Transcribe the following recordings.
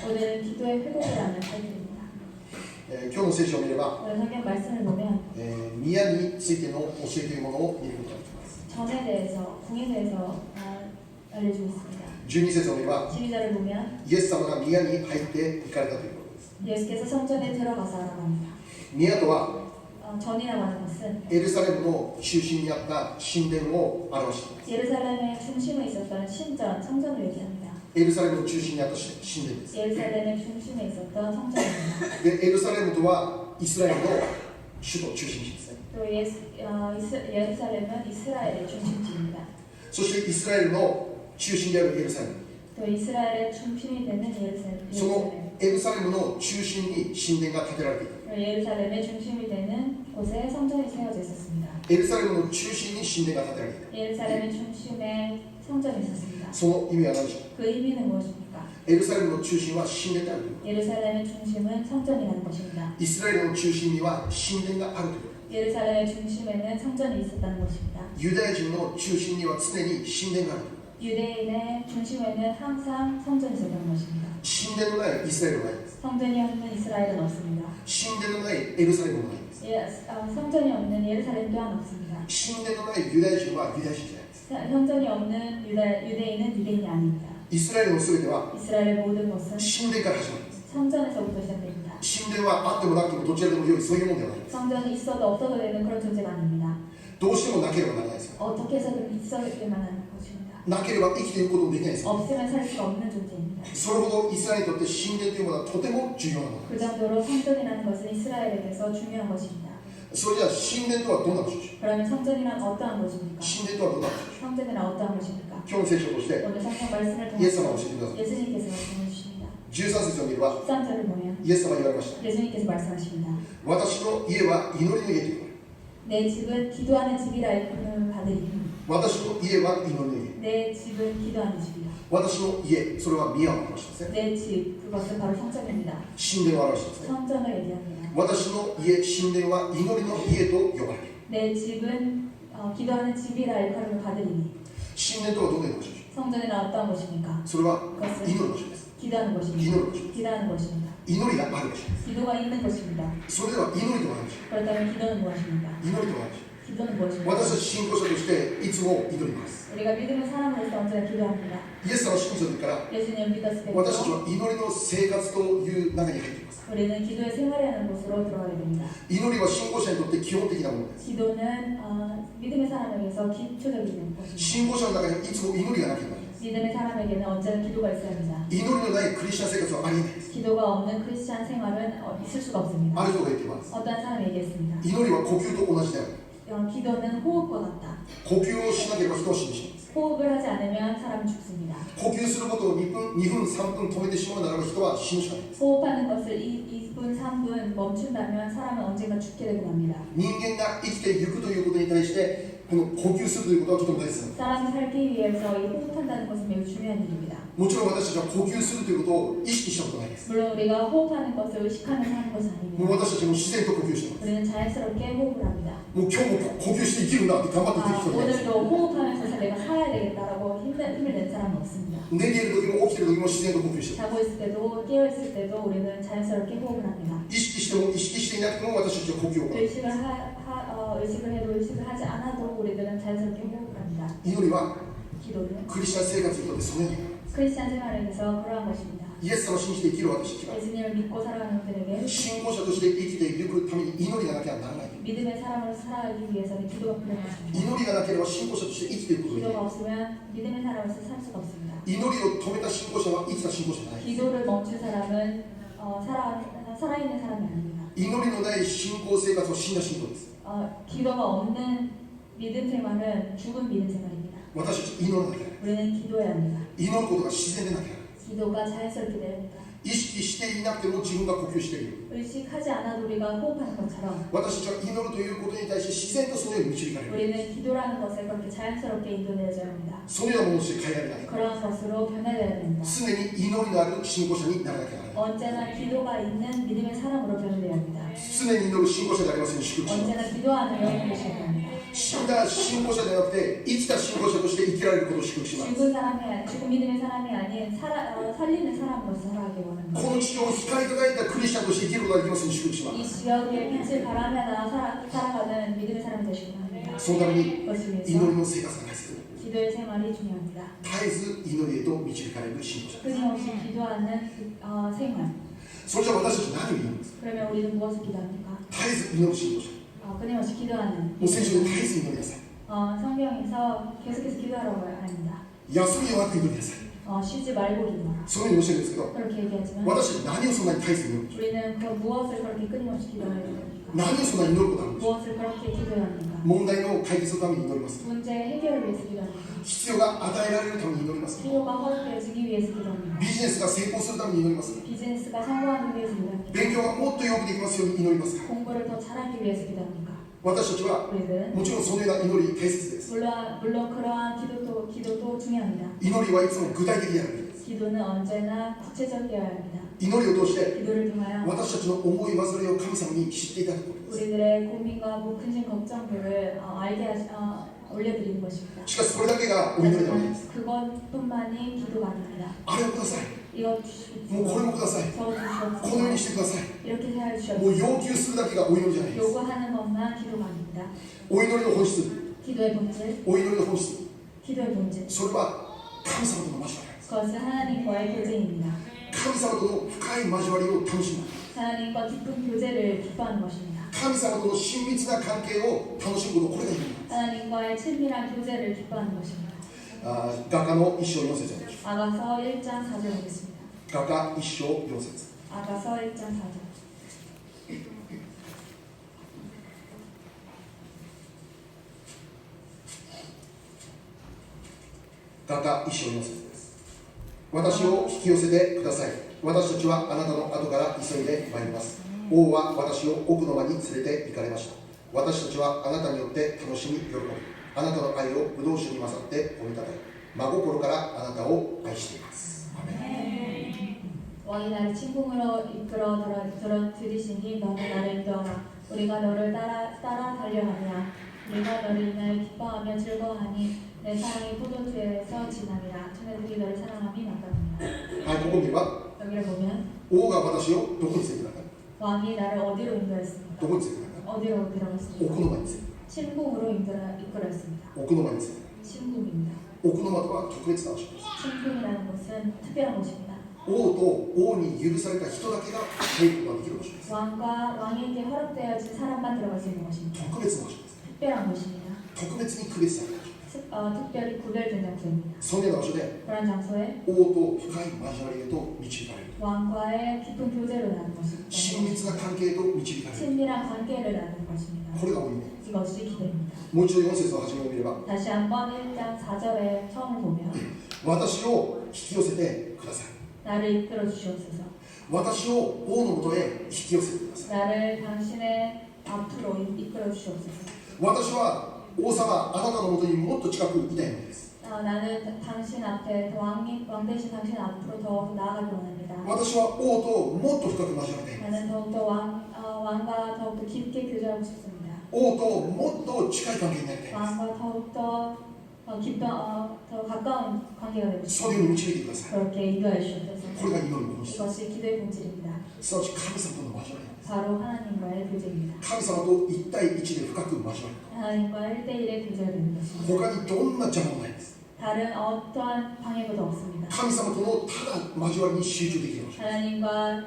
오늘은 기도의 회복이라는 타이틀입니다. 今日の聖書を見れば、 오늘 성경 말씀을 보면 宮についての教えというものを見ることができます。 전에 대해서, 궁에 대해서 알려주고 있습니다. 12節を見れば、 12절을 보면 イエス様が宮に入って行かれたということです。 예수께서 성전에 들어가서라고 합니다. 宮とは 전이라고 하는 것은 エルサレムの中心にあった神殿を表しています。 예루살렘의 중심에 있었던 신전, 성전을 얘기합니다. エルサレムの中心にあった神殿です。 예루살렘의 중심에 있었던 성전입니다. で、エルサレムとはイスラエルの首都中心地ですね。 또 예루살렘은 이스라엘의 중심지입니다. そしてイスラエルの中心であるエルサレム、 또 이스라엘의 중심이 되는 そのエルサレムの中心に神殿が建てられていた。 예루살렘의 중심이 되는 곳에 성전이 세워져 있었습니다. エルサレムの中心に神殿が建てられていた。 예루살렘의 중심에 성전이 있었습니다. その意味は何でしょう。 그 의미는 무엇입니까? エルサレムの中心は神殿であるというこ 예루살렘의 중심은 성전이라는 것입니다. と。イスラエルの中心には神殿があるということ。 예루살렘의 중심에는 성전이 있었다는 것입니다. ユダヤ人の中心には常に神殿があるというこ 유대인의 중심에는 항상 성전이 있었다는 것입니다. と。神殿のないイスラエルはないんです。 성전이 없는 이스라엘은 없습니다. 神殿のないエルサレムもないんです。 성전이 없는 예루살렘 또한 없습니다. 神殿のないユダヤ人はユダヤ人じゃないです。 성전이 없는 유대인은 유대인이 아닙니다. イスラエルのすべては 이스라엘의 모든 것은 神殿から始まるんです。 성전에서부터 시작됩니다. 神殿はあってもなくてもどちらでも良い、そういうものではないです。 성전이 있어도 없어도 되는 그런 존재가 아닙니다. どうしてもなければならないですよ。 어떻게 해서든 있어야만 하는 것입니다. なければ生きていくこともできないですよ。 없으면 살 수가 없는 존재입니다. それほどイスラエルにとって神殿というものはとても重要なもの 그 です。 정도로 성전이라는 것은 이스라엘에게서 중요한 것입니다. それじゃあ神殿とはどんな場所でしょう。 그러면 성전이란 어떠한 것입니까? 神殿とはどんな場所でしょう。 성전이란 어떠한 것입니까? 今日の聖書として 오늘 성경 말씀을 イエス様 통해서 が教えてください。 예수님께서 말씀해 주십니다. 13節を見れば 13절을 보면 イエス様が言われました。 예수님께서 말씀하십니다. 私の家は祈りの家という。 내 집은 기도하는 집이라 일컬음을 받으리. 私の家は祈りの家。 내 집은 기도하는 집이다. 私の家、それは宮を表しますね。 내 집, 그것은 바로 성전입니다. 神殿を表しますね。 성전을 얘기합니다. 私の家、神殿は祈りの家と呼ばれる。 내 집은 기도하는 집이라 일컬음을 받으리니. 神殿とはどのような場所でしょ 성전이란 어떠한 것입니까? う。それは 그것은 祈る場所です。 기도하는 祈 것입니다. る場所です。 기도하는 것입니다. 祈りがある場所です。 기도가 있는 것입니다. それでは祈りとは何でしょ 그렇다면 기도는 무엇입니까? う。祈りとは何でしょ 기도는 う。 무엇입니까? 私たち信仰者としていつも祈ります。 우리가 믿음의 사람으로서 언제나 기도합니다. イエス様を信じた時から 예수님을 믿었을 私たち 때부터 は祈りの生活という中に入っています。 우리는 기도의 생활이라는 곳으로 들어가게 됩니다. 祈りは信仰者にとって基本的なものです。 기도는 믿음의 사람에게서 기초적인 것입니다. 信仰者の中にいつも祈りがなければなりません。 믿음의 사람에게는 언제나 기도가 있어야 합니다. 祈りのないクリスチャン生活はありえないです。 기도가 없는 크리스찬 생활은 있을 수가 없습니다. ある人が言っています。 어떠한 사람이 얘기했습니다. 祈りは呼吸と同じである。 기도는 호흡과 같다. 呼吸をしなければ人は死んでしまいます。 호흡을 하지 않으면 사람은 죽습니다. 呼吸することを2分、3分止めてしまうならば人は死ぬしかないです。 호흡하는 것을 2분, 3분 멈춘다면 사람은 언젠가 죽게 되고 맙니다. 人間が生きていくということに対してこの呼吸するということはとても大切なんです。 사람이 살기 위해서 이 호흡한다는 것은 매우 중요한 일입니다. もちろん私たちは呼吸するということを意識したことないです。 물론 우리가 호흡하는 것을 의식하면서 하는 것은 もう 아닙니다. 私たちも自然と呼吸しています。 우리는 자연스럽게 호흡을 합니다. もう今日も呼吸して生きるんだって頑張って生きてる人はいないです。 오늘도 호흡하면서 내가 살아야 되겠다라고 힘을 낸 사람은 없습니다. 寝ている時も起きている時も自然と呼吸しています。 자고 있을 때도 깨어 있을 때도 우리는 자연스럽게 호흡을 합니다. 意識しても意識していなくても私たちは呼吸を行う。 의식을 해도 의식을 하지 않아도 우리들은 자연스럽게 호흡을 합니다. 祈りは 기도는 クリスチャン生活にとってそのように 크리스찬 생활에서 그러한 것입니다. イエス様を信じて生きる私たちは 예수님을 믿고 살아가는 분들에게 信仰者として生きていくために祈りがなければならない。 믿음의 사람으로 살아가기 위해서는 기도가 필요한 것입니다. 祈りがなければ信仰者として生きていくことができ 기도가 ない。 없으면 믿음의 사람으로서 살 수가 없습니다. 祈りを止めた信仰者は生きた信仰者じゃない。 기도를 멈춘 사람은 살아있는 사람이 아닙니다. 祈りのない信仰生活は死んだ信仰です。 기도가 없는 믿음 생활은 죽은 믿음 생활입니다. 私たち祈らなきゃいけない。 우리는 기도해야 합니다. 祈ることが自然でなきゃいけない。 기도가 자연스럽게 돼야 합니다. 意識していなくても自分が呼吸している。 의식하지 않아도 우리가 호흡하는 것처럼 私たちは祈るということに対して自然とそのように導かれる。 우리는 기도라는 것에 그렇게 자연스럽게 인도되어져야 합니다. そのようなものとして変えられない。 그러한 것으로 변화되어야 됩니다. 常に祈りのある信仰者にならなきゃならない。 언제나 기도가 있는 믿음의 사람으로 변화되어야 합니다. 常に祈る信仰者でありますように祝福します。 언제나 기도하는 영이 되시기 바랍니다. 死んだ信仰者ではなくて生きた信仰者として生きられることを祝福します。 죽은 믿음의 사람이 아닌 살리는 사람으로서 살아가기 원합니다. この地上を光り輝いたクリスチャンとして生きることができますように祝福しま 이 す。 지역에 빛을 발하며 살아가는 믿음의 사람이 되시기 바랍니다. そのために 그것을 祈 위해서 りの生活が大切で 기도의 생활이 중요합니다. 絶えず祈りへと導かれる信仰者です。 끊임없이 기도하는 생활. それじゃあ私たち何を祈るんですか。 그러면 우리는 무엇을 기도합니까? 絶えず祈る信仰者。 끊임없이 기도하는. もう聖書で絶えず祈りなさい。 성경에서 계속해서 기도하라고 합니다. 休みはなく祈りなさい。 쉬지 말고 기도하라. そういうふうに教えるんですけど、 그렇게 얘기하지만 私たち何をそんなに絶えず祈るんでしょう。 우리는 그 무엇을 그렇게 끊임없이 기도해야 됩니까? 何をそんなに祈ることあるんでしょう。 무엇을 그렇게 기도해야 합니까? 問題の解決のために祈ります。 문제 해결을 위해서 기도합니다. 必要が与えられるために祈ります。 필요가 허락되어지기 위해서 기도합니다. ビジネスが成功するために祈ります。 비즈니스가 성공하기 위해서 기도합니다. 勉強がもっとよくできますように祈ります。 공부를 더 잘하기 위해서 기도합니다. 私たちは 우리는 もちろんそのような祈り大切です。 물론 그러한 기도도 중요합니다. 祈りはいつも具体的であるべきです。 기도는 언제나 구체적이어야 합니다. 祈りを通して 기도를 통하여 私たちの思い煩いを神様に知っていただくことです。 우리들의 고민과 근심 걱정들을 올려드리는 것입니다. しかしそれだけがお祈りではないです。 그것뿐만이 기도가 아닙니다. あれをください。 이거 주십시오. もうこれもください。 저거 このように 주십시오. してください。 이렇게 해야 もう 주십시오. 要求するだけがお祈りじゃないです。 요구하는 것만 기도가 아닙니다. お祈りの本質、 기도의 본질, お祈りの本質、 기도의 본질. それは神様との交わりです。 그것은 하나님과의 교제입니다. 神様との深い交わりを楽しむ。 하나님과 깊은 교제를 기뻐하는 것입니다. 神様との親密な関係を楽しむこと、これが祈りです。 하나님과의 친밀한 교제를 기뻐하는 것입니다. 画家の一章4節です。 아가서 1장 4절 보겠습니다. 画家一章4節。 아가서 1장 4절. 画家一章4節です。私を引き寄せてください。私たちはあなたの後から急いで参ります。王は私を奥の間に連れて行かれました。私たちはあなたによって楽しみ喜び、あなたの愛をブドウ酒に勝って褒めたたえ、真心からあなたを愛しています。アメン。 왕이 나를 침공으로 이끌어 들이시니 너는 나를 인도하라. 우리가 너를 따라 달려가냐. 우리가 너를 인하여 기뻐하며 즐거워하니 내 사랑이 포도주에서 진함이라. 천사들이 너를 사랑함이 맞답니다. はい、ここ見れば 여기를 보면 王が私をどこに連れて行かれ 왕이 나를 어디로 인도했습니까? どこに連れて行かれ 어디로 데려갔습니까? 奥の間に連れて 침공으로 이끌었습니다. 奥の間に連れて 침공입니다. 奥の間とは特別な場所です。 침공이라는 것은 특별한 곳입니다. 王と王に許された人だけが入ることができる場所です。 왕에게 허락되어진 사람만 들어갈 수 있는 것입니다. 特別な場所です。 특별한 곳입니다. 特別に区別された場所。 특별히 구별된 장소입니다. そのような場所で 그런 장소에 王と深い交わりへと導かれる。 왕과의 깊은 교제를 나누는 것입니다. 親密な関係と導かれる。 친밀한 관계를 나누는 것입니다. これがお祈り。 이것이 기도입니다. もう一度4節の初めを見れば、 다시 한번 1장 4절의 처음을 보면 私を引き寄せてください。 나를 이끌어 주시옵소서. 私を王のもとへ引き寄せてください。 나를 당신의 앞으로 이끌어 주시옵소서. 私は王様、あなたのもとにもっと近くいたいのです。 나는 당신 앞에 왕 대신 당신 앞으로 더 나아가기 원합니다. 私は王ともっと深く交わりたい。 나는 더욱더 왕과 더욱더 깊게 교제하고 싶습니다. 王ともっと近い関係になりたい。 왕과 더욱더 더 가까운 관계가 되고 そのように導いてください。 그렇게 인도해 주셔서 これが祈りの本質。 이것이 기도의 본질입니다. すなわち神様との交わり。 바로 하나님과의 교제입니다. 神様と1対1で深く交わる。 하나님과 1대1의 교제를 하는 것입니다. 他にどんな邪魔もないです。 다른 어떠한 방해도 없습니다. 神様とのただ交わりに集中できる場所。 하나님과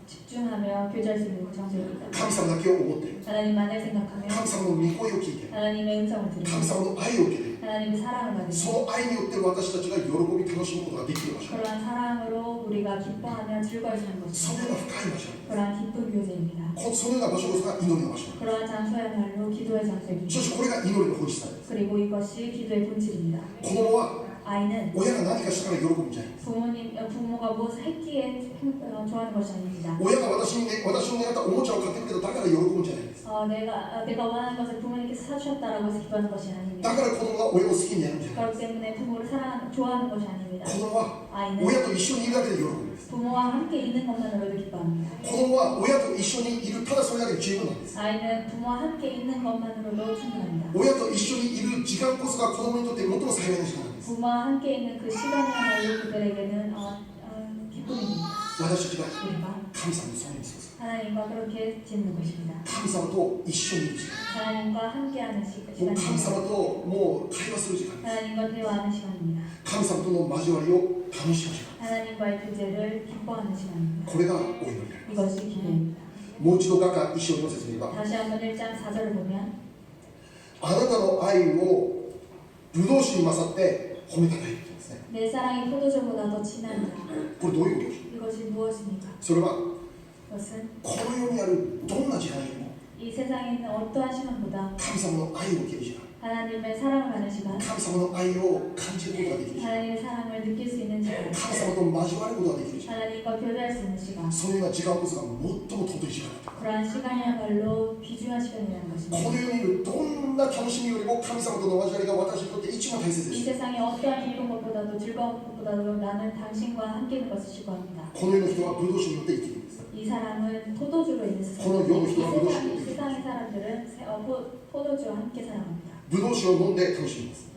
집중하며 교제할 수 있는 장소입니다. 神様だけを思っている。 하나님만을 생각하며 神様の御声を聞いている。 하나님의 음성을 神 들으며 様の愛を受けている。 하나님의 사랑을 そ 받으며 の愛によって私たちが喜び楽しむことができる場所。 그러한 사랑으로 우리가 기뻐하며 즐거워지는 その 것입니다. ような深い場所。 그러한 기쁜 교제입니다. そのような場所こそが祈りの場所。 그러한 장소야말로 기도의 장소입니다. そしてこれが祈りの本質なんです。 그리고 이것이 기도의 본질입니다. 子供は 아이는 親が何かしたから喜ぶんじゃない。 부모가 무엇을 했기에 좋아하는 것이 아닙니다. 親が私の願ったおもちゃを買ってくれただから喜ぶんじゃないです。 내가 원하는 것을 부모님께서 사주셨다라고 해서 기뻐하는 것이 아닙니다. だから子供が親を好きになるんじゃない。 그렇기 때문에 부모를 좋아하는 것이 아닙니다. 子供は 아이는 親と一緒にいるだけで喜ぶんです。 부모와 함께 있는 것만으로도 기뻐합니다. 子供は親と一緒にいる、ただそれだけで十分なんです。 아이는 부모와 함께 있는 것만으로도 충분합니다. 親と一緒にいる時間こそが子供にとって最も幸いな時間なんです。 부모와 함께 있는 그 시간이야말로 그들에게는 기쁨입니다. 私たちが 우리가 神様のそばに過ごす。 하나님과 그렇게 짓는 것입니다. 神様と一緒にいる時間。 하나님과 함께하는 もう 시간입니다. 神様ともう会話する時間です。 하나님과 대화하는 시간입니다. 神様との交わりを楽しむ時間。 하나님과의 교제를 기뻐하는 시간입니다. これがお祈りでありま 이것이 기도입니다. す。もう一度画家一緒の説明は、 다시 한번 1장 4절을 보면 あなたの愛をブドウ酒に勝って褒めたたえるとですね。 내 사랑이 포도주보다 더 진하다. これどういうことでしょう。 이것이 무엇입니까? それは 그것은 この世にあるどんな時間よりも 이 세상에 있는 어떠한 시간보다 神様の愛を受ける時間、 하나님의 사랑을 받는 시간, 神様の愛を感じることができる時間、 하나님의 사랑을 느낄 수 있는 시간, 神様と交わることができる時間、 하나님과 교제할 수 있는 시간. そのような時間こそが最も尊い時間だと。 그러한 시간이야말로 귀중한 시간이라는 こ 것입니다. の世にいるどんな楽しみよりも神様との交わりが私にとって一番大切で 이 す。 세상에 어떠한 이룬 것보다도 즐거운 것보다도 나는 당신과 함께 있는 것을 시구합니다. この世の人はブドウ酒によって生きているんです。 이 사람은 포도주로 있는この世の 세상입니다. 人はブドウ酒に 이 세상의 사람들은 포도주와 함께 살아갑니다. ブドウ酒を飲んで楽しみます。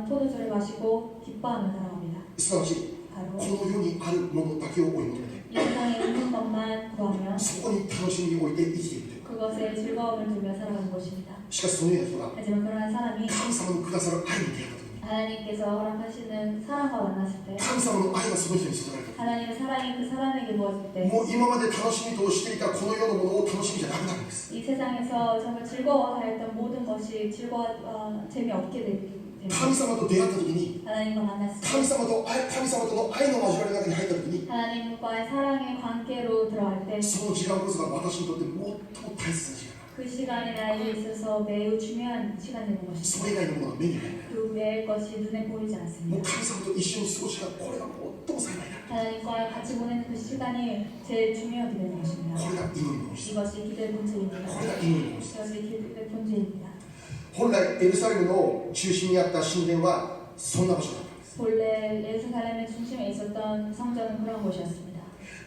포도주를 마시고 기뻐하며 살아갑니다. すなわち 바로 この世にあるものだけを追い求めて、 이 세상에 있는 것만 구하며 そこに楽しみを置いて生きているという。 그것에 즐거움을 두며 살아가는 것입니다. しかしそのような人が 하지만 그러한 사람이 神様のくださる愛に出会った時に、 하나님께서 허락하시는 사랑과 만났을 때 神様の愛がその人に注がれた時、 하나님의 사랑이 그 사람에게 부어질 때 もう今まで楽しみとしていたこの世のものを楽しみじゃなくなるんです。 이 세상에서 정말 즐거워하였던 모든 것이 재미없게 됩니다. 神様と出会った時に、 하나님과 만났을 때 神様との愛の交わりの中に入った時に、 하나님과의 사랑의 관계로 들어갈 때 その時間こそが私にとって最も大切な時間。 그 시간이 나에게 있어서 매우 중요한 시간이 되는 そ 것입니다. れ以外のものが目に入らない。 그 외의 것이 눈에 보이지 もう 않습니다. 神様と一緒に過ごしがこれが最も幸いだ。 하나님과 같이 보내는 그 시간이 제일 중요하게 되는 것입니다. これが祈りの本質。 이것이 기도의 본질입니다. これが祈りの本質。 이것이 기도의 본질입니다. 本来エルサレムの中心にあった神殿はそんな場所だったんです。 본래 예루살렘의 중심에 있었던 성전은 그런 곳이었습니다.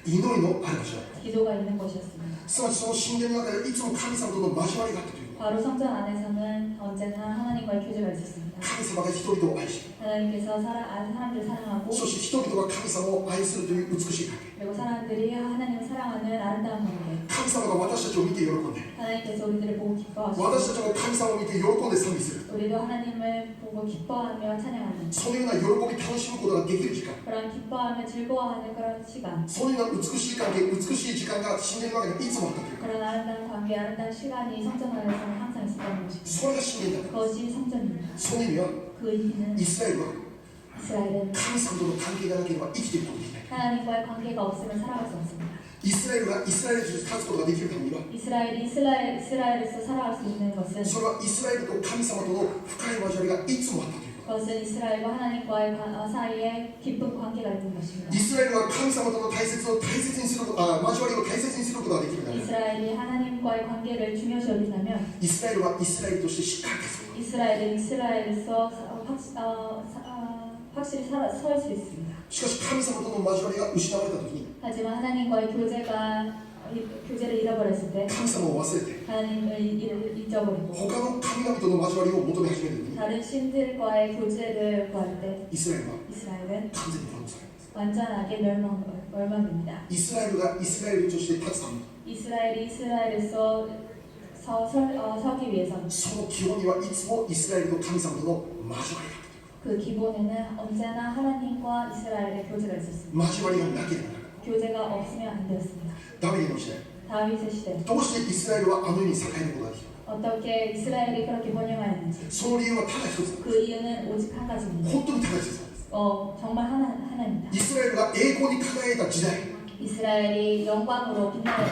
祈りのある場所だった。 기도가 있는 곳이었습니다. すなわちその神殿の中でいつも神様との交わりがあったという。 바로 성전 안에서는 언제나 하나님과의 교제가 있었습니다. 神様が人々を愛し、 하나님께서 사람들을 사랑하고 そして人々が神様を愛するという美しい関係。 그리고 사람들이 하나님을 사랑하는 아름다운 관계. 神様が私たちを見て喜んで、 하나님께서 우리들을 보고 기뻐하시고 私たちも神様を見て喜んで賛美する。 우리도 하나님을 보고 기뻐하며 찬양하는 そのような喜び楽しむことができる時間。 그런 기뻐하며 즐거워하는 그런 시간. そのような美しい関係、美しい時間が神殿の中にいつもあったという。 그런 아름다운 관계, 아름다운 시간이 성전 안에서는 항상 있었던 것입니다. それが神殿だった。 그것이 성전입니다. その意味は 그 의미는 イスラエルは 이스라엘은 神様との関係がなければ生きていくことができない。 하나님과의 관계가 없으면 살아갈 수 없습니다. イスラエルがイスラエルとして立つことができるためには、 이스라엘에서 살아갈 수 있는 것은 それはイスラエルと神様との深い交わりがいつもあったということ。 그것은 이스라엘과 하나님과의 사이에 깊은 관계가 있는 것입니다. イスラエルは神様との交わりを大切にすることができるため、 이스라엘이 하나님과의 관계를 중요시 여긴다면 イスラエルはイスラエルとしてしっかり立つこと。 이스라엘은 이스라엘에서 확실히 설 수 있습니다. しかし神様との交わりが失われたときに、 하지만 하나님과의 교제를 잃어버렸을 때 神様を忘れて 하나님을 잊어버리고 他の神々との交わりを求め始めるときに、 다른 신들과의 교제를 구할 때 イスラエルは 이스라엘은 完全に滅ぼされます。 완전하게 멸망됩니다. イスラエルがイスラエルとして立つために、 이스라엘이 이스라엘에서 서기 위해서는 その基本にはいつもイスラエルと神様との交わりがあったという。 그 기본에는 언제나 하나님과 이스라엘의 교제가 있었습니다. 交わりがなければならない。 교제가 없으면 안 되었습니다. ダビデの時代、 다윗의 시대 どうしてイスラエルはあのように栄えることができたのか。 어떻게 이스라엘이 그렇게 번영하였는지 その理由はただ一つ、 그 이유는 오직 한 가지입니다. 本当にただ一つなんです。 정말 하나입니다. イスラエルが栄光に輝いた時代、 이스라엘이 영광으로 빛나는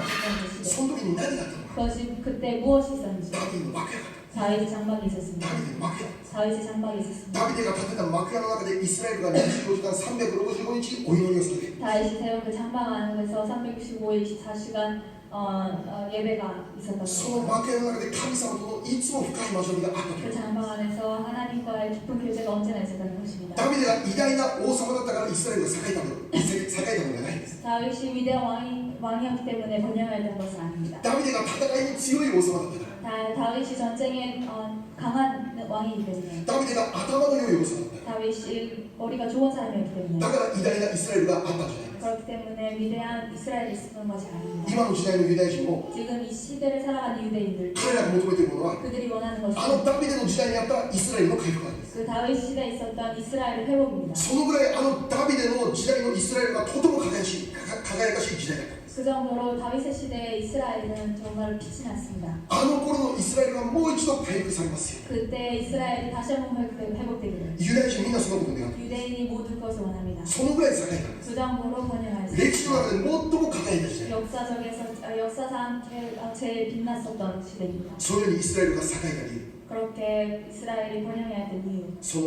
시대 その時に何があったのか。 그것이 그때 무엇이 있었는지 ダビデの幕屋があった。 다윗의 장막이 있었습니다. ダビデの幕屋。 다윗의 장막이 있었습니다. ダビデが建てた幕屋の中でイスラエルが24時間365日お祈りを捧げ、 다윗이 세운 그 장막 안에서 365일 24시간 예배가 있었던 その 거예요. 幕屋の中で神様とのいつも深い交わりがあったとい 그 う 장막 안에서 하나님과의 깊은 교제가 언제나 있었다는 것입니다. ダビデが偉大な王様だったからイスラエルが栄えたのではないんです。 다윗이 위대한 왕이었기 때문에 번영했던 것은 아닙니다. ダビデが戦いに強い王様だったから 다윗이 전쟁에 강한 왕이기 때문에 ダビデが頭の良い王様だったか 다윗이 머리가 좋은 사람이었기 ら 때문에 だから偉大なイスラエルがあったんじゃないですか。 그렇기 때문에 위대한 이스라엘이 있었던 것이 아닙니다. 今の時代のユダヤ人も 지금 이 시대를 살아가는 유대인들 彼らが求めているものは 그들이 원하는 あ 것은 のダビデの時代にあったイスラエルの回復なんです。 그 다윗 시대에 있었던 이스라엘 회복입니다. そのぐらいあのダビデの時代のイスラエルがとても輝かしい時代だったんです。 그 정도로 다윗의 시대의 이스라엘은 정말 빛이 났습니다. あの頃のイスラエルがもう一度回復されますよ。 그때 이스라엘이 다시 한번 회복되기를 ユダヤ人みんなそのことを願って 유대인이 모두 그것을 원합니다. そのぐらい栄えたんです。 그 정도로 번영하였습니다. 歴史の中で最も輝いた時代。 역사상 제일 빛났었던 시대입니다. そのようにイスラエルが栄えた理由、 그렇게 이스라엘이 번영해야 된 이유 その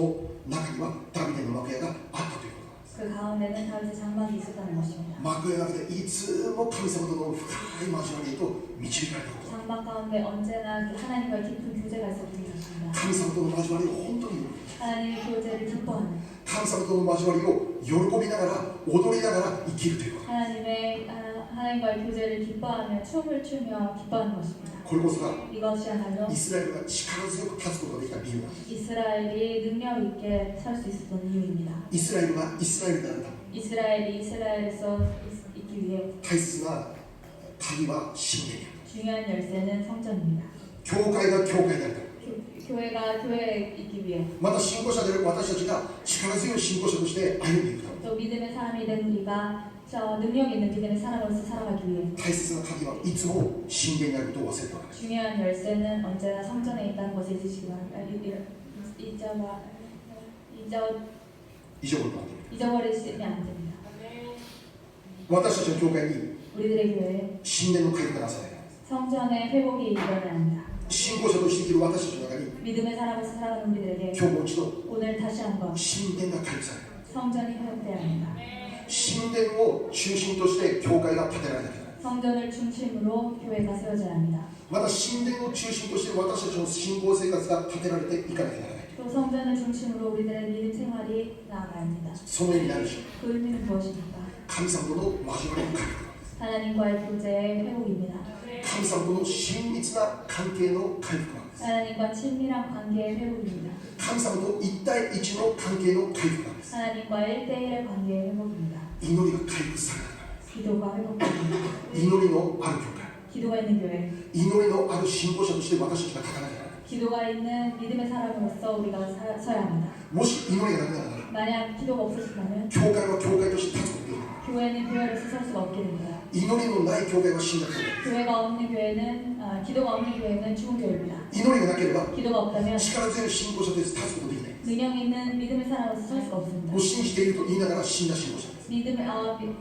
中にはダビデの幕屋があったということ。 그 가운데는 다윗의 장막이 있었다는 것입니다. 幕屋の中でいつも神様との深い交わりへと導かれたこと。 장막 가운데 언제나 하나님과의 깊은 교제가 있었던 것입니다. 神様との交わりを本当に 하나님의 교제를 기뻐하는 神様との交わりを喜びながら踊りながら生きるということ。 하나님과의 교제를 기뻐하며 춤을 추며 기뻐하는 것입니다. これこそが 이것이야말로 イスラエルが力強く立つことができた理由なんです。 이스라엘이 능력 있게 살 수 있었던 이유입니다. イスラエルがイスラエルであるため 이스라엘이 이스라엘에서 있기 위해 大切な鍵は信玄にある。 중요한 열쇠는 성전입니다. 教会が教会であるため 교회가 교회에 있기 위해 また信仰者である私たちが力強い信仰者として歩んでいくため 또 믿음의 사람이 된 우리가 능력 있는 믿음의 사람으로서 살아가기 위해 大切な鍵はいつも信玄にあることを忘れてはならない。 중요한 열쇠는 언제나 성전에 있다는 것을 잊으시기 바랍니다. 잊어버리시면 안 됩니다. 私たちの教会に 우리들의 교회에 神殿の回復がなされない。 성전의 회복이 일어나야 합니다. 信仰者として生きる私たちの中に 믿음의 사람으로서 살아가는 우리들에게 今日もう一度 오늘 다시 한번 神殿が回復される。 성전이 회복돼야 합니다. 神殿を中心として教会が建てられなきゃならない。 성전을 중심으로 교회가 세워져야 합니다. また神殿を中心として私たちの信仰生活が建てられていかなきゃならない。 또 성전을 중심으로 우리들의 믿음 생활이 나아가야 합니다. その意味にあるし、 그 의미는 무엇입니까? 神様との交わりの回復、 하나님과의 교제의 회복입니다. 神様との親密な関係の回復なんです。 하나님과 친밀한 관계의 회복입니다. 神様と一対一の関係の回復なんです。 하나님과 1대1의 관계의 회복입니다. 祈りが回復されなきゃならない。 기도가 회복됩니다. 祈りのある教会、 기도가 있는 교회, 祈りのある信仰者として私たちが立たなきゃならない。 기도가 있는 믿음의 사람으로서 우리가 서야 합니다. もし祈りがなくならない、 만약 기도가 없으시다면 教会は教会として立つことができない。 교회는 교회로서 설 수가 없게 됩니다. 祈りのない教会は死んだ教会。 교회가 없는 교회는 기도가 없는 교회는 죽은 교회입니다. 祈りがなければ 기도가 없다면 力強い信仰者として立つことができない。 능력 있는 믿음의 사람으로서 설 수가 없습니다. もう信じていると言いながら死んだ信仰者です。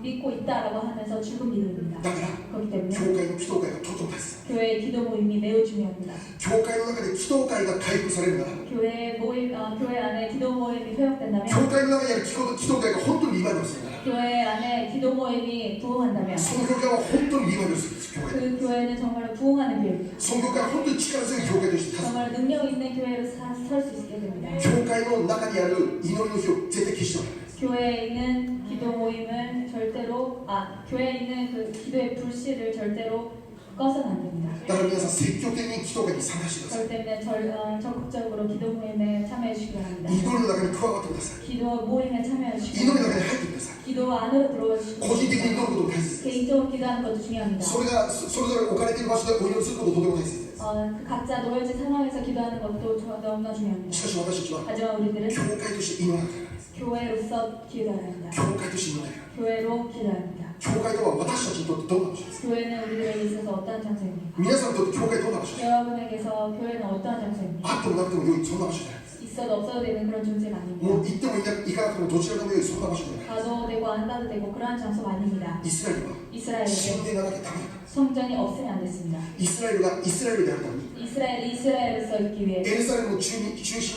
믿고 있다라고 하면서 죽은 믿음입니다. だから 그렇기 때문에 教会の祈祷会がとても大切。 교회의 기도 모임이 매우 중요합니다. 教会の中で祈祷会が回復されるなら、 교회 안에 기도 모임이 회복된다면 教会の中にある祈祷会が本当にリバイバルするなら、 교회 안에 기도 모임이 부흥한다면 その教会は本当にリバイバルする教会。 그 교회는 정말 부흥하는 교회입니다. その教会は本当に力強い教会として立つ。 정말 능력 있는 교회로 설 수 있게 됩니다. 教会の中にある祈りの火を絶対消してはならない。 교회에 있는 기도 모임을 절대로 교회에 있는 그 기도의 불씨를 절대로 꺼서는 안 됩니다. だから皆さん積極的に祈祷会に参加してください。 그렇기 때문에 적극적으로 기도 모임에 참여해 주시기 바랍니다. 祈りの中に加わってください。 기도 모임에 참여해 주시기 祈りの中 바랍니다. に入ってください。 기도 안으로 들어와 주시기 個人的に祈 바랍니다. ることも大切です。 개인적으로 기도하는 것도 중요합니다. それぞれ置かれている場所でお祈りすることもとても大切です。 그 각자 놓여진 상황에서 기도하는 것도 너무나 し 중요합니다. かし私たちは 하지만 우리들은 教会として祈らなきゃならない。 교회로서 기도해야 합니다. 教会として祈らなきゃならない。 교회로 기도해야 합니다. 教会とは私たちにとってどんな場所ですか。 교회는 우리들에게 있어서 어떠한 장소입니까? 皆さんにとって教会どんな場所ですか。 여러분에게서 교회는 어떠한 장소입니까? あってもなくても良いそんな場所じゃないです。 있어도 없어도 되는 그런 존재가 もう 아닙니다. 行っても行かなくてもどちらでも良いそんな場所じゃない。 가도 되고 안 가도 되고 그러한 장소가 아닙니다. イスラエルは 이스라엘에 神殿がなきゃダメだった。 성전이 없으면 안 됐습니다. イスラエルがイスラエルであるために 이스라엘이 이스라엘로서 있기 위해 エルサレムの中心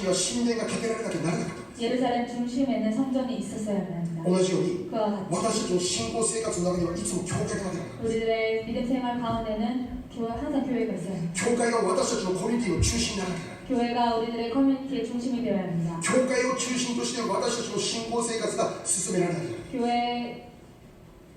には神殿が建てられなきゃならなかった。 예루살렘 중심에는 성전이 있었어야 합니다. 同じように 그와 같이 私たちの信仰生活の中にはいつも教会がなければならない。 우리들의 믿음 생활 가운데는 항상 교회가 있어야 합니다. 教会が私たちのコミュニティの中心にならなければならない。 교회가 우리들의 커뮤니티의 중심이 되어야 합니다. 教会を中心として私たちの信仰生活が進められない。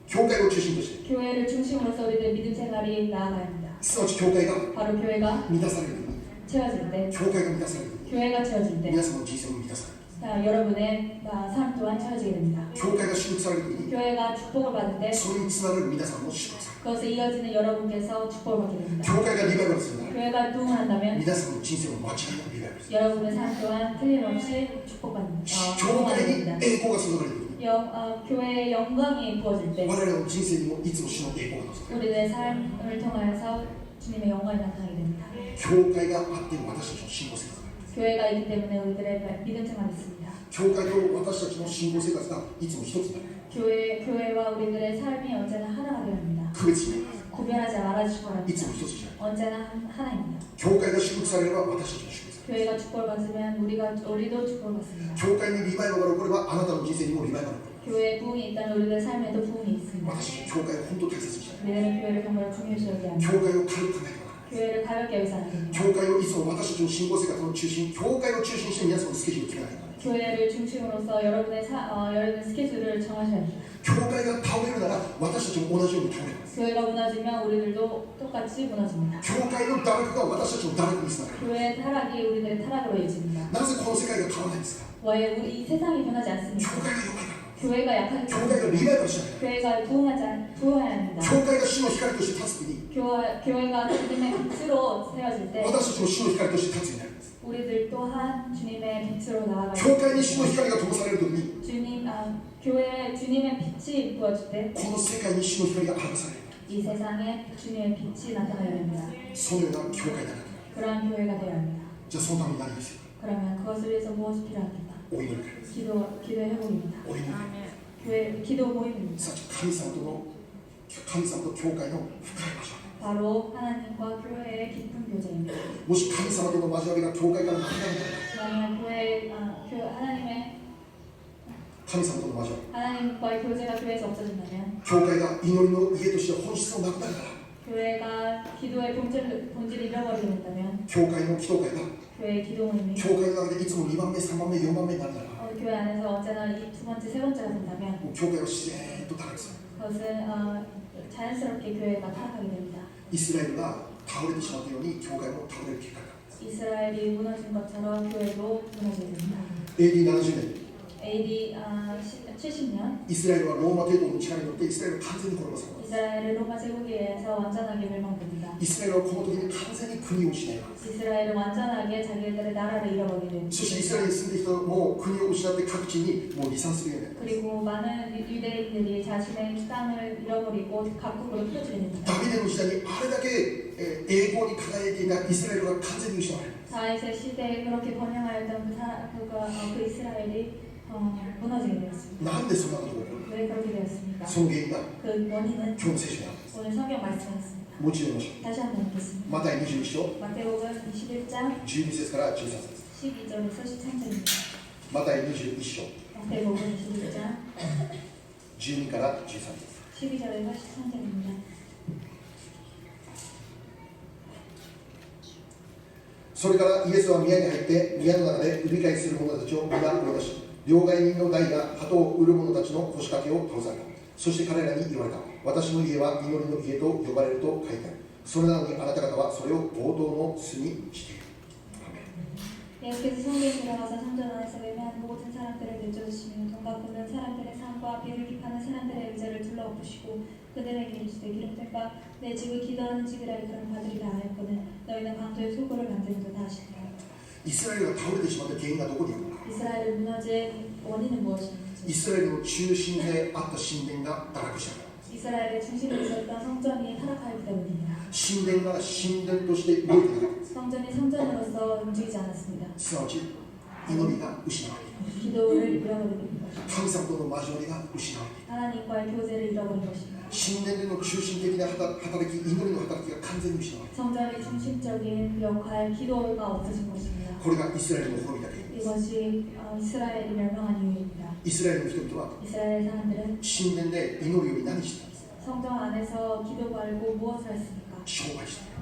教会を中心として、 교회를 중심으로서 우리들의 믿음 생활이 나아가야 합니다. すなわち教会が 바로 교회가 満たされるときに、 채워질 때, 教会が満たされるときに、 교회가 채워질 때, 皆様の人生も満たされる。 여러분의 삶 또한 채워지게 됩니다. 教会が祝福されるときに、 교회가 축복을 받을 때 それにつながる皆さんも祝福される。 그것에 이어지는 여러분께서 축복을 받게 됩니다. 教会がリバイバルするなら、 교회가 부흥한다면 皆様の人生も間違いなくリバイバルする。 여러분의 삶 또한 틀림없이 축복받습니다. 教会に栄光が注がれるときに、 교회의 영광이 부어질 때 我々の人生にもいつも主の栄光が注がれる。 우리의 삶을 통하여서 주님의 영광이 나타나게 됩니다. 教会があって私たちの信仰生活がある。 교회가 있기 때문에 우리들의 믿음 생활이 있습니다. 教会と私たちの信仰生活がいつも一つになる。 교회와 우리들의 삶이 언제나 하나가 되어 합니다. 区別しない。 구별하지 말아주시기 い 바랍니다. つも一つじゃない。 언제나 하나입니다. 教会が祝福されれば私たちも祝福される。 교회가 축복을 받으면 우리도 축복을 받습니다. 教会にリバイバルが起こればあなたの人生にもリバイバルが起こる。 교회에 부흥이 있다면 우리들 삶에도 부흥이 있습니다. 私たち教会を本当に大切にしたい。 우리들은 교회를 정말 중요시 여겨야 합니다. 教会を軽く考えてはならない。 교회를 가볍게 여기서 안 됩니다. 教会をいつも私たちの信仰生活の中心、教会を中心にして皆さんのスケジュールを決めなきゃいけない。 교회를 중심으로서 여러분의 스케줄을 정하셔야 합니다. 教会が倒れるなら私たちも同じように倒れます。 교회가 무너지면 우리들도 똑같이 무너집니다. 教会の堕落が私たちの堕落につながる。 교회의 타락이 우리들의 타락으로 이어집니다. なぜこの世界が変わらないんですか。 왜 이 세상이 변하지 教 않습니까? 会が弱いから。 교회가 약하기 教会がリバイバルしない。 교회가 부흥해야 합니다. 教会が主の光として立つ時に、 교회가 주님의 빛으로 세워질 때 私たちも主の光として立つようになるんです。 우리들 또한 주님의 빛으로 나아가야 教会に主の光が灯される時に、 교회에 주님의 빛이 부어질 때 この世界に主の光が表される。 이 세상에 주님의 빛이 나타나야 됩니다. そのような教会だな。 그러한 교회가 되어야 합니다. じゃあそのために何が必要か。 그러면 그것을 위해서 무엇이 필요합니까? お祈り会。 기도 회복입니다. お祈り会。 교회 기도 모임입니다. さあ神様と教会の深い場所。 바로 하나님과 교회의 깊은 교제입니다. もし神様との交わりが教会からなくなるなら、 만약 하나님의 神様との交わり、 하나님과의 교제가 교회에서 없어진다면 教会が祈りの家として本質をなくなるなら、 교회가 기도의 본질을 잃어버리게 된다면 教会の祈祷会が 교회의 기도 모임이 教会の中でいつも2番目、3番目、4番目になるなら、 교회 안에서 언제나 이 두 번째, 세 번째가 된다면 もう教会は自然と堕落する。 그것은 자연스럽게 교회가 타락하게 됩니다. イスラエルが倒れてしまったように教会も倒れる結果が。 이스라엘이 무너진 것처럼 교회도 무너지게 됩니다. AD70 年、 AD 70년 イスラエルはローマ帝国の力によってイスラエルが完全に滅ぼされます。 이스라엘은 로마 제국에 의해서 완전하게 멸망됩니다. イスラエルはこの時に完全に国を失います。 이스라엘은 완전하게 자기들의 나라를 잃어버리게 됩니다. そしてイスラエルに住んでいる人も国を失って各地にもう離散するようになります。 그리고 많은 유대인들이 자신의 땅을 잃어버리고 각국으로 흩어지게 됩니다. ダビデの時代にあれだけ栄光に輝いていたイスラエルが完全に失われる。 다윗의 시대에 그렇게 번영하였던 그 이스라엘이 무너지게 되었습니다. なんでそんなことが起こる。 왜 그렇게 되었습니까? その原因が 그 원인은 今日の聖書にあるんです。 오늘 성경 말씀이었습니다. もう一度読みましょ 다시 한번 읽겠습니다. う。マタイ21章 마태복음 21장 12節から13節。 12절에서 13절입니다. マタイ21章 마태복음 21장 12から13節。 12절에서 13절입니다. それからイエスは宮に入って宮の中で売り買いする者たちを皆追い出し、両替人の代が鳩を売る者たちの腰掛けを倒された。そして彼らに言われた。私の家は祈りの家と呼ばれると書いてある。それなのにあなた方はそれを強盗の巣にしている。アーメン。 예수께서 성경에 들어가서 성전 안에서 외면하는 모든 사람들을 내쫓으시며 돈 바꾸는 사람들의 삶과 비를 비판하는 사람들의 의자를 둘러엎으시고 그들에게 이르시되 기름된바 내 집을 기도하는 집이라 그런 바들이라 하였거늘 너희는 강도의 소굴을 만드는도다 하시니라. イスラエルが倒れてしまった原因がどこにあるのか。 이스라엘을 무너진 원인은 무엇인지 イスラエルの中心であった神殿が堕落した。 이스라엘의 중심에 있었던 성전이 타락하였기 때문입니다. 神殿が神殿として動いていなかった。 성전이 성전으로서 움직이지 않았습니다. すなわち祈りが失われている。 기도를 잃어버리게 된 것입니다. 神様との交わりが失われている。 하나님과의 교제를 잃어버린 것입니다. 神殿での中心的な働き、祈りの働きが完全に失われている。 성전의 중심적인 역할, 기도가 없어진 것입니다. これがイスラエルの滅びだけ。 이 이것이 이스라엘이 멸망한 이유입니다. イスラエルの人々は 이스라엘 사람들은 神殿で祈るより何してたんですか？ 성전 안에서 기도 말고 무엇을 했습니까? 商売してい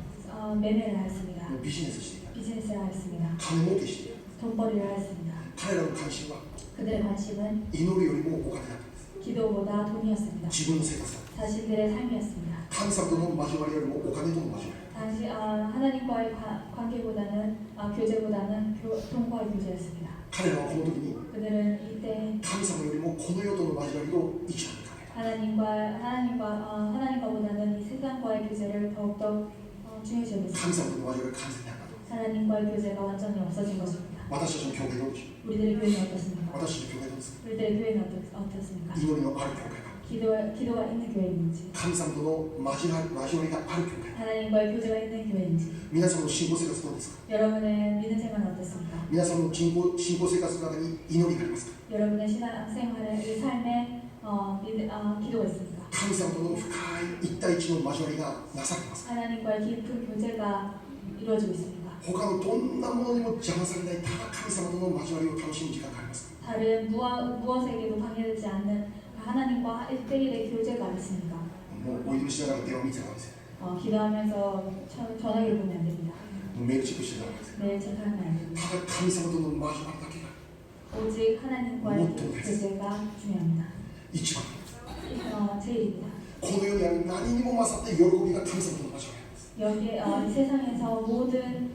매매를 했습니다. た、ビジネスしていた、 비즈니스를 했습니다. 金儲けしていた。 돈벌이를 했습니다. 彼らの関心は 그들의 관심은 祈るよりもお金だったんです。 기도보다 돈이었습니다. 自分の生活だ。 자신들의 삶이었습니다. 神様との交わりよりもお金との交わり。 당시 하나님과의 관계보다는 교제보다는 돈과의 교제였습니다. 彼らはこの時に 그들은 이때 神様よりもこの世との交わりを一番に考えた。 하나님과보다는 이 세상과의 교제를 더욱더 중요시 여겼습니다. 神様との交わりが完全になったと。 하나님과의 교제가 완전히 없어진 것입니다. 私たちの教会どうでしょ 우리들의 교회는 어떻습니까? う？私たちの教会どうですか？ 우리들의 교회는 어떻습니까? 祈りのある教会か、 기도가 있는 교회인지 神様との交わりがある教会か、 하나님과의 교제가 있는 교회인지 皆さんの信仰生活どうですか？ 여러분의 믿음 생활은 어떻습니까? 皆さんの信仰生活の中に祈りがありますか？ 여러분의 신앙생활의 삶에 기도가 있습니까? 神様との深い一対一の交わりがなされてますか？ 하나님과의 깊은 교제가 이루어지고 있습니까? 他のどんなものにも邪魔されないただ神様との交わりを楽しむ時間がありますか？ 다른 무엇에게도 방해되지 않는 하나님과 1대1의 교제가 있습니까? もうお祈りしながら電話見てたんですよ。 기도하면서 전화기를 보면 안 됩니다. もうメールチェックしてたんですよ。 매일 체크하면 안 됩니다. ただ神様との交わりだけが 오직 하나님과의 교제가 중요합니다. 一番。 제일입니다. この世にある何にも勝って喜びが神様との交わり。 여기 이 세상에서 모든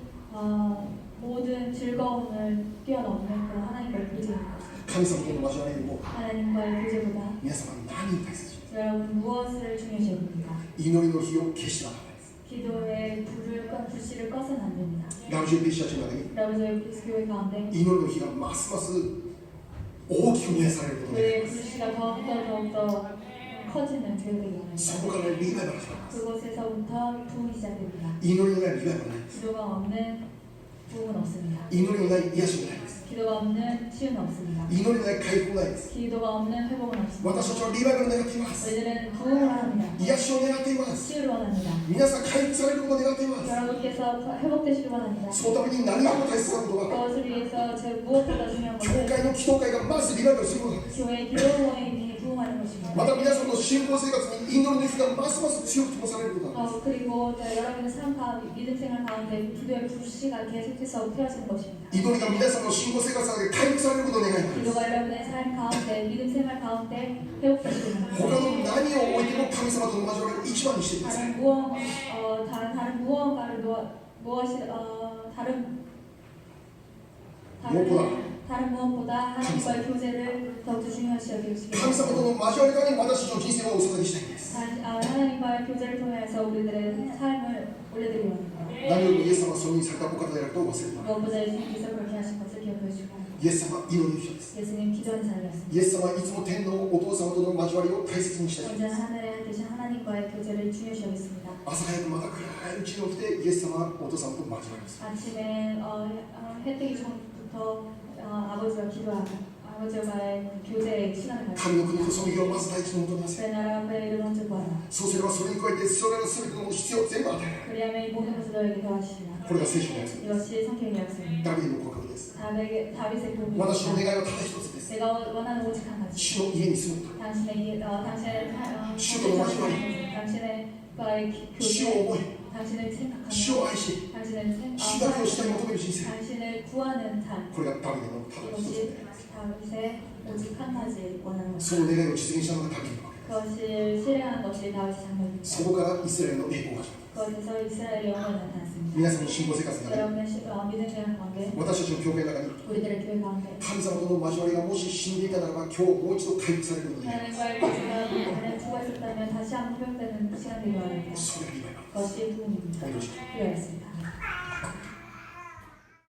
즐거움을 뛰어넘는 그런 하나님과의 교제인 것입니다. 神様との交わりよりも 하나님과의 교제보다 皆様は何を大切に？ 여러분 무엇을 중요시 여깁니까? 祈りの火を消してはならないです。 기도의 불씨를 꺼서는 안 됩니다. ラブジョイクリスチャーの中に 여러분 교회 가운데 祈りの火がますます大きく燃やされることができ 교회의 ます。 불씨가 더욱더 커지는 교회가 일어납니다. そこからリバイバルが始まります。 그곳에서부터 부흥이 시작됩니다. 祈りのないリバイバルはないです。 기도가 없는 부흥은 없습니다. 祈りのない癒しもないです。 기도가 없는 치유는 없습니다. 祈りのない回復もないです。 기도가 없는 회복은 없습니다. 私たちはリバイバルを願っています。 우리들은 부흥을 합니다. 癒しを願っています。 치유를 원합니다. 皆さん回復されることを願っています。 여러분께서 회복되시길 원합니다. そのために何よりも大切なことは 그것을 위해서 무엇보다 중요한 教 것은 会の祈祷会がまずリバイバルすることなんです。 교회 기도 모임이 부흥하는 것입니다. また皆さんの信仰生活に祈りの火がますます強く灯されることなんです。 그리고 여러분의 믿음 생활 가운데 기도의 불씨가 계속해서 펴지는 것입니다. 祈りが皆さんの信仰生活の中で回復されることを願います。 기도가 여러분의 삶 가운데 믿음 생활 가운데 회복되시길 他 원합니다. の何を置いても神様との交わりを一番にしてください。 다른 무언가를 다른 무엇보다 하나님과의 교제를 더욱더 중요시 여기시길 神様との交わり側に私の人生をお捧げしたいんです。 하나님과의 교제를 통해서 우리들의 삶을 올려드리기 원합니다. 何よりもイエス様はそのようにされたお方であることを忘れてはならない。 무엇보다 예수님께서 그렇게 하신 것을 기억해 주시고 イエス様は祈りの人です。 예수님 기도하는 사람이었습니다. イエス様はいつも天のお父様との交わりを大切にしたい。 언제나 하늘에 계신 하나님과의 교제를 중요시 여겼습니다. 朝早くまた暗いうちに起きてイエス様はお父様と交わります。 아침에 해 뜨기 전부터 아버지와 기도하고 아버지와의 교제의 시간을 神の国 가집니다. とその義をまず第一に求めなさい。 그 나라와 그의 이름을 먼저 구하라. そうすればそれに加えてそれらの全ての必要を全部与えられる。 그리하면 이 모든 것을 너에게 더하시리라. これが聖書の約束です。 이것이 성경의 약속입니다. ダビデの告白です。 다윗의 私の 고백입니다. 願いはただ一つです。 내가 원하는 오직 한 가지. 主の家に住むと。 당신의 과의 主 교제, を思い、 당신을 主 생각하며 を愛し、 당신을 主だけを主体に求める人生。 당신을 구하는 삶. これがダビデのただ一つで 이것이 あります 다윗의 오직 한 가지 원하는 것. その願いを実現したのがダビデのわけです。 그것을 실행한 것이 다윗의 장면입니다. そこからイスラエルの栄光が始まる。 그것에서 이스라엘의 영광이 나타났습니다. 皆さんの信仰生活の中で 여러분의 믿음 생활 가운데 私たちの教会の中に 우리들의 교회 가운데 神様との交わりがもし死んでいたならば今日もう一度回復されることになります。 하나님과의 교제가 안에 죽어있었다면 다시 한번 회복되는 시간이 일어납니다. それがリバイバル。 그것이 부흥입니다. 네, 그렇죠. 기도하겠습니다.